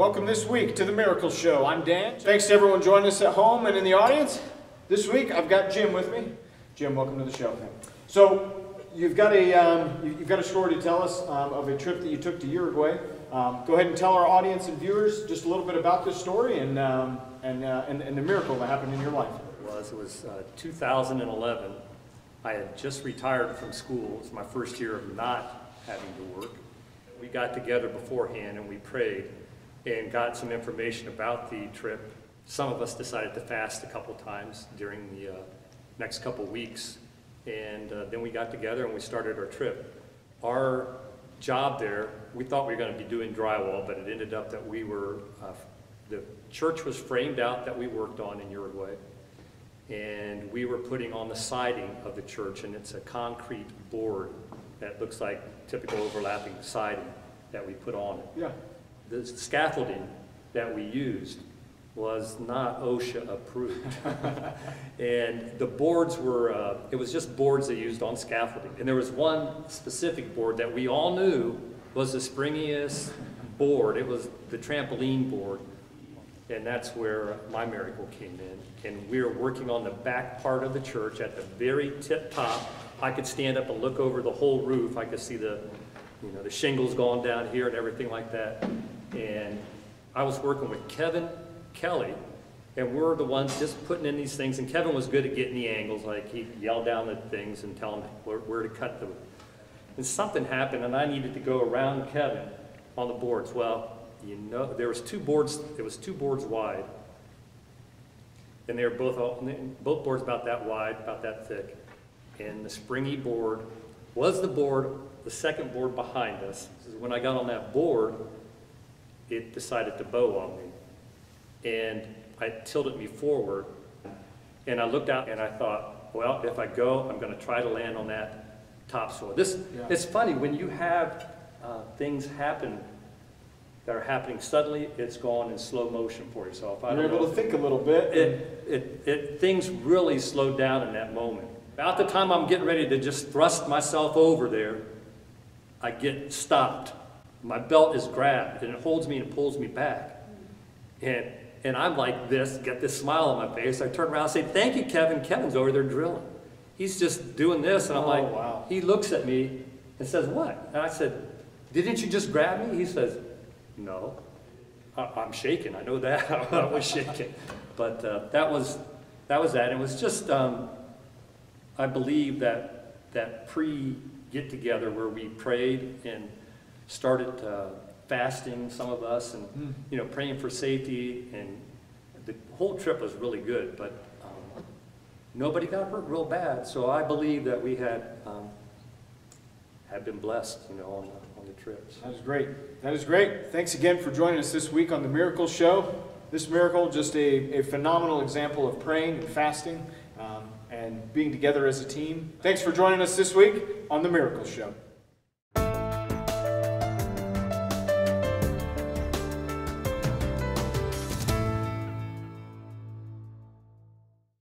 Welcome this week to the Miracle Show. I'm Dan. Thanks to everyone joining us at home and in the audience. This week I've got Jim with me. Jim, welcome to the show. So you've got a story to tell us of a trip that you took to Uruguay. Go ahead and tell our audience and viewers just a little bit about this story and the miracle that happened in your life. It was 2011. I had just retired from school. It was my first year of not having to work. We got together beforehand and we prayed and got some information about the trip. Some of us decided to fast a couple times during the next couple weeks, and then we got together and we started our trip. Our job there, we thought we were going to be doing drywall, but it ended up that we were, the church was framed out that we worked on in Uruguay, and we were putting on the siding of the church, and it's a concrete board that looks like typical overlapping siding that we put on it. Yeah. The scaffolding that we used was not OSHA approved. And the boards were, it was just boards they used on scaffolding. And there was one specific board that we all knew was the springiest board. It was the trampoline board. And that's where my miracle came in. And we were working on the back part of the church at the very tip top. I could stand up and look over the whole roof. I could see the shingles going down here and everything like that. And I was working with Kevin Kelly, and we're the ones just putting in these things. And Kevin was good at getting the angles. Like, he'd yell down the things and tell them where to cut them. And something happened, and I needed to go around Kevin on the boards. Well, there was two boards. It was 2 boards wide, and they were both boards about that wide, about that thick. And the springy board was the second board behind us. When I got on that board, it decided to bow on me, and it tilted me forward. And I looked out and I thought, well, if I go, I'm going to try to land on that topsoil. It's funny when you have things happen that are happening suddenly. It's gone in slow motion for yourself. You're able to think a little bit. Things really slowed down in that moment. About the time I'm getting ready to just thrust myself over there, I get stopped. My belt is grabbed and it holds me and pulls me back. And I'm like this, get this smile on my face. I turn around and say, "Thank you, Kevin." Kevin's over there drilling. He's just doing this, and I'm like, wow. He looks at me and says, "What?" And I said, "Didn't you just grab me?" He says, "No." I'm shaking. I know that. I was shaking. But that was that. It was just, I believe that pre-get-together where we prayed and started fasting, some of us, and praying for safety, and the whole trip was really good, but nobody got hurt real bad. So I believe that we had been blessed, on the trips. That is great. That is great. Thanks again for joining us this week on the Miracle Show. This miracle, just a phenomenal example of praying and fasting and being together as a team. Thanks for joining us this week on the Miracle Show.